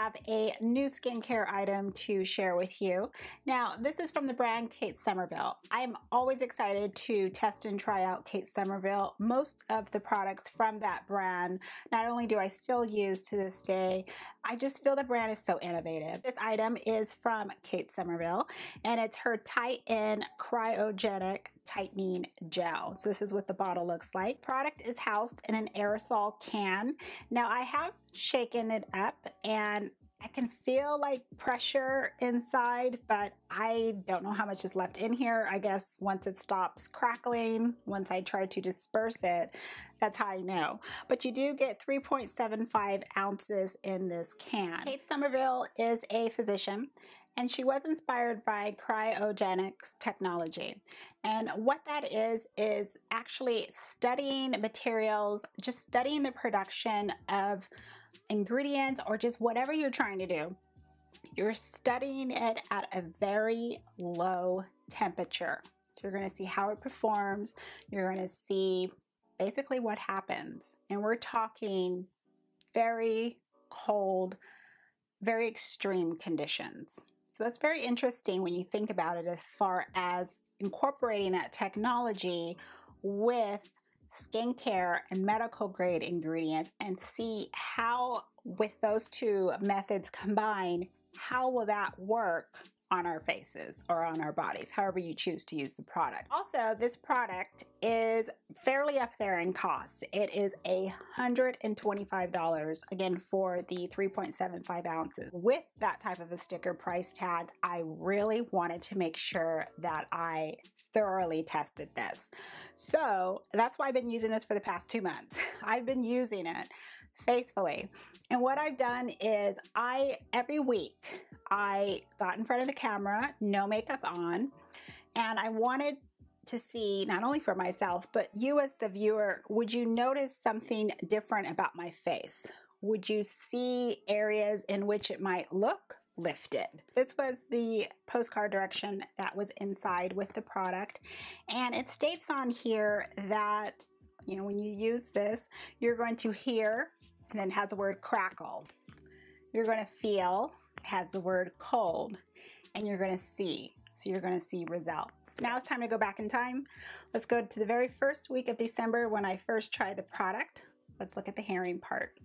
have a new skincare item to share with you. Now, this is from the brand Kate Somerville. I am always excited to test and try out Kate Somerville. Most of the products from that brand, not only do I still use to this day, I just feel the brand is so innovative. This item is from Kate Somerville, and it's her Tight Cryogenic Tightening Gel. So this is what the bottle looks like. Product is housed in an aerosol can. Now I have shaken it up and I can feel like pressure inside, but I don't know how much is left in here. I guess once it stops crackling, once I try to disperse it, that's how I know. But you do get 3.75 ounces in this can. Kate Somerville is a physician, and she was inspired by cryogenic technology. And what that is actually studying materials, just studying the production of ingredients or just whatever you're trying to do. You're studying it at a very low temperature. So you're going to see how it performs. You're going to see basically what happens. And we're talking very cold, very extreme conditions. So that's very interesting when you think about it as far as incorporating that technology with skincare and medical grade ingredients, and see how, with those two methods combined, how will that work on our faces or on our bodies, however you choose to use the product. Also, this product is fairly up there in cost. It is $125, again, for the 3.75 ounces. With that type of a sticker price tag, I really wanted to make sure that I thoroughly tested this. So that's why I've been using this for the past 2 months. I've been using it faithfully. And what I've done is every week, I got in front of the camera, no makeup on, and I wanted to see, not only for myself, but you as the viewer, would you notice something different about my face? Would you see areas in which it might look lifted? This was the postcard direction that was inside with the product, and it states on here that, you know, when you use this, you're going to hear, and then it has the word crackle. You're going to feel, has the word cold, and you're going to see. So you're going to see results. Now it's time to go back in time. Let's go to the very first week of December when I first tried the product. Let's look at the hearing part.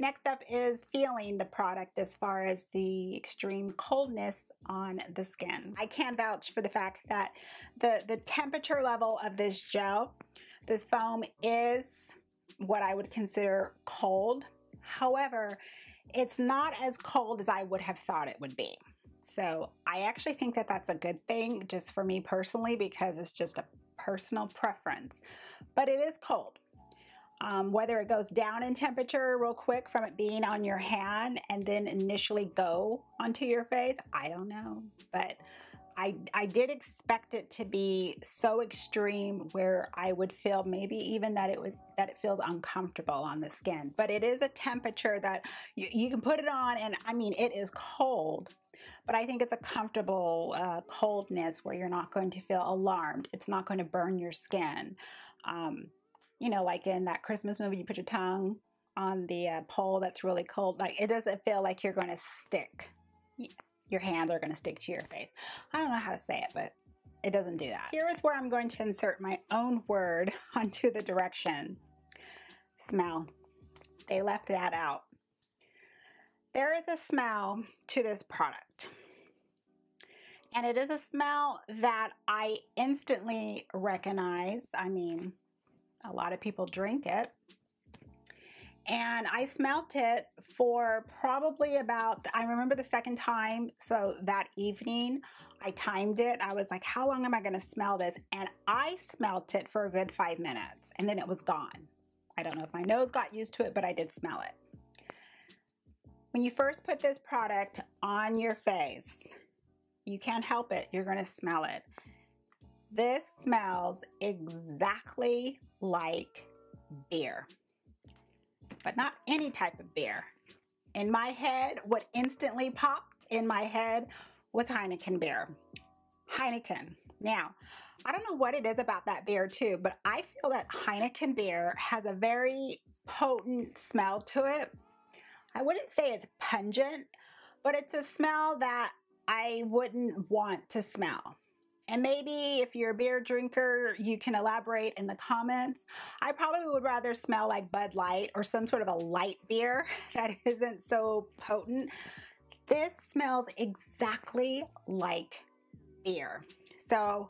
Next up is feeling the product as far as the extreme coldness on the skin. I can vouch for the fact that the temperature level of this gel, this foam, is what I would consider cold. However, it's not as cold as I would have thought it would be. So I actually think that that's a good thing, just for me personally, because it's just a personal preference. But it is cold. Whether it goes down in temperature real quick from it being on your hand and then initially go onto your face, I don't know. But I did expect it to be so extreme where I would feel maybe even that it feels uncomfortable on the skin. But it is a temperature that you can put it on, and I mean, it is cold, but I think it's a comfortable coldness where you're not going to feel alarmed. It's not going to burn your skin. You know, like in that Christmas movie, you put your tongue on the pole that's really cold. Like, it doesn't feel like you're going to stick. Your hands are going to stick to your face. I don't know how to say it, but it doesn't do that. Here is where I'm going to insert my own word onto the direction. Smell. They left that out. There is a smell to this product. And it is a smell that I instantly recognize. I mean, a lot of people drink it. and I smelt it for probably about, I remember the second time, so that evening I timed it. I was like, how long am I going to smell this? And I smelt it for a good 5 minutes, and then it was gone. I don't know if my nose got used to it, but I did smell it. When you first put this product on your face, you can't help it. You're going to smell it. This smells exactly like beer, but not any type of beer. In my head, what instantly popped in my head was Heineken beer. Heineken. Now, I don't know what it is about that beer too, but I feel that Heineken beer has a very potent smell to it. I wouldn't say it's pungent, but it's a smell that I wouldn't want to smell. And maybe if you're a beer drinker, you can elaborate in the comments. I probably would rather smell like Bud Light or some sort of a light beer that isn't so potent. This smells exactly like beer. So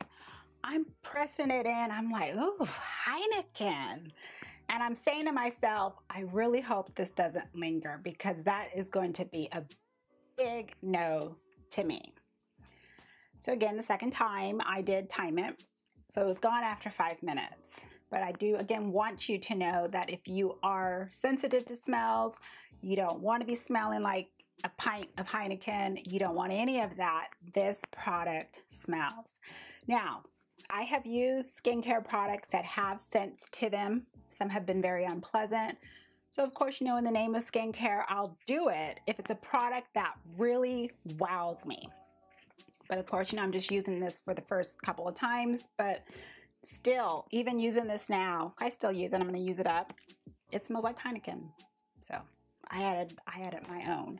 I'm pressing it in. I'm like, ooh, Heineken. And I'm saying to myself, I really hope this doesn't linger, because that is going to be a big no to me. So again, the second time I did time it. So it was gone after 5 minutes. But I do, again, want you to know that if you are sensitive to smells, you don't want to be smelling like a pint of Heineken, you don't want any of that, this product smells. Now, I have used skincare products that have scents to them. Some have been very unpleasant. So of course, you know, in the name of skincare, I'll do it if it's a product that really wows me. But of course, you know, I'm just using this for the first couple of times, but still, even using this now, I still use it. I'm going to use it up. It smells like Heineken. So I added my own,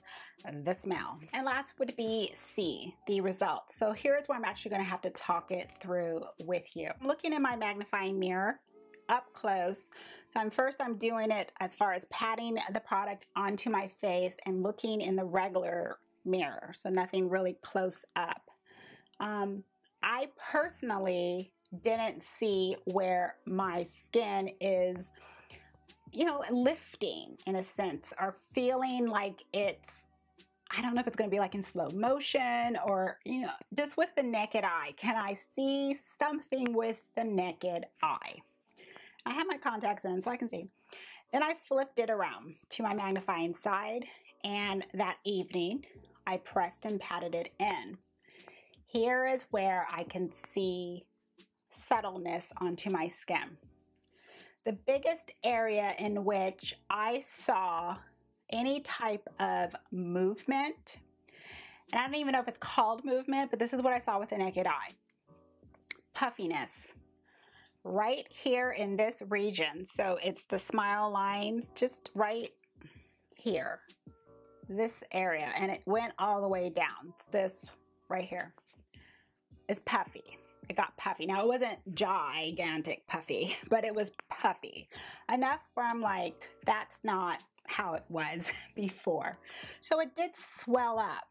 the smell. And last would be C, the results. So here's where I'm actually going to have to talk it through with you. I'm looking in my magnifying mirror up close. So I'm doing it as far as patting the product onto my face and looking in the regular mirror. So nothing really close up. I personally didn't see where my skin is, you know, lifting in a sense, or feeling like it's, I don't know if it's going to be like in slow motion or, you know, just with the naked eye. Can I see something with the naked eye? I have my contacts in so I can see. Then I flipped it around to my magnifying side, and that evening I pressed and patted it in. Here is where I can see subtleness onto my skin. The biggest area in which I saw any type of movement, and I don't even know if it's called movement, but this is what I saw with the naked eye. Puffiness. Right here in this region. So it's the smile lines just right here. This area. And it went all the way down. This right here is puffy. It got puffy. Now, it wasn't gigantic puffy, but it was puffy. Enough where I'm like, that's not how it was before. So it did swell up.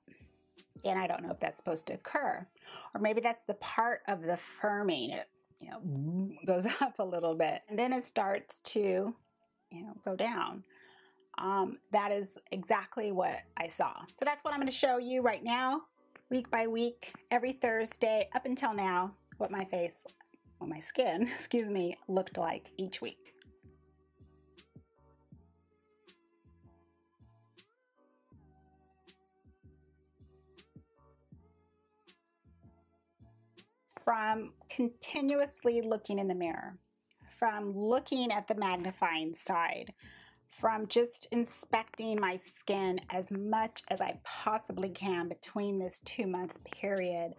And I don't know if that's supposed to occur. Or maybe that's the part of the firming. It, you know, goes up a little bit. And then it starts to, you know, go down. That is exactly what I saw. So that's what I'm going to show you right now, week by week, every Thursday, up until now, what my face, what my skin, excuse me, looked like each week. From continuously looking in the mirror, from looking at the magnifying side, from just inspecting my skin as much as I possibly can between this 2-month period,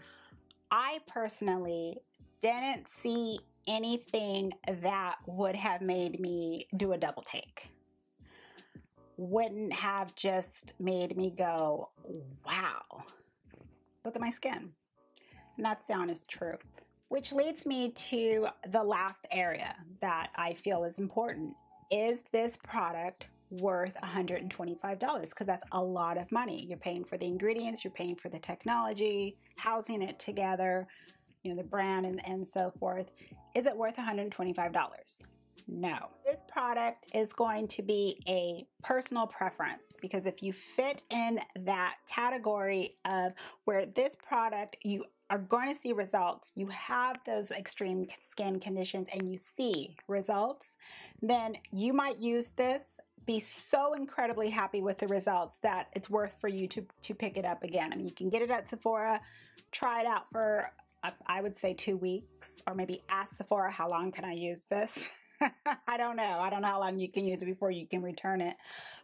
I personally didn't see anything that would have made me do a double take. Wouldn't have just made me go, wow, look at my skin. And that's the honest truth. Which leads me to the last area that I feel is important. Is this product worth $125? Because that's a lot of money. You're paying for the ingredients, you're paying for the technology, housing it together, you know, the brand and so forth. Is it worth $125? No. This product is going to be a personal preference, because if you fit in that category of where this product, you are going to see results, you have those extreme skin conditions and you see results, then you might use this, be so incredibly happy with the results that it's worth for you to pick it up again. I mean, you can get it at Sephora, try it out for, I would say 2 weeks, or maybe ask Sephora, how long can I use this? I don't know. I don't know how long you can use it before you can return it.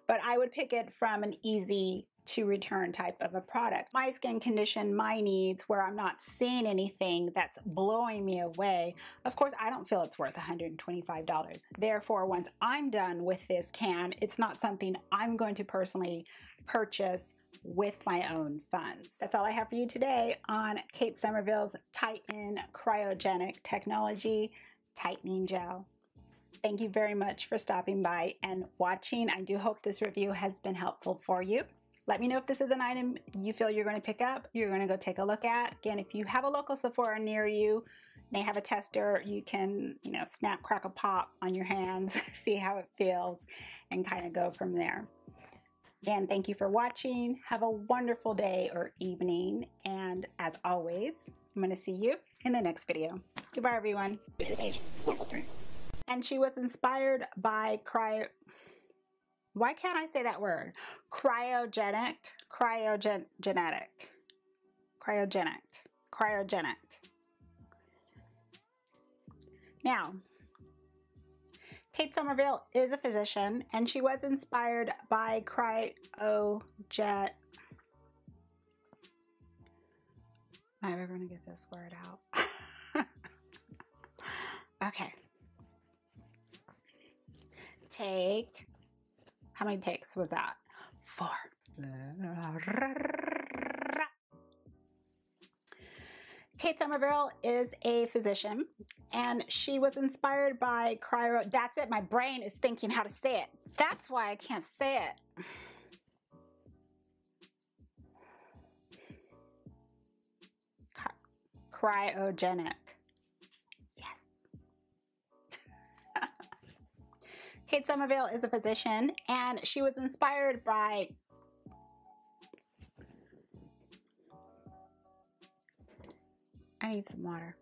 But I would pick it from an easy to return type of a product. My skin condition, my needs, where I'm not seeing anything that's blowing me away, of course, I don't feel it's worth $125. Therefore, once I'm done with this can, it's not something I'm going to personally purchase with my own funds. That's all I have for you today on Kate Somerville's Tighten Cryogenic Technology Tightening Gel. Thank you very much for stopping by and watching. I do hope this review has been helpful for you. Let me know if this is an item you feel you're going to pick up, you're going to go take a look at. Again, if you have a local Sephora near you, they have a tester, you can, snap, crackle, pop on your hands, see how it feels, and kind of go from there. Again, thank you for watching. Have a wonderful day or evening. And as always, I'm going to see you in the next video. Goodbye, everyone. And she was inspired by why can't I say that word? Cryogenic. Now, Kate Somerville is a physician, and she was inspired by I'm never going to get this word out. Okay. How many takes was that? 4. Kate Somerville is a physician, and she was inspired by that's it, my brain is thinking how to say it. That's why I can't say it. Cryogenic. Kate Somerville is a physician, and she was inspired by I need some water.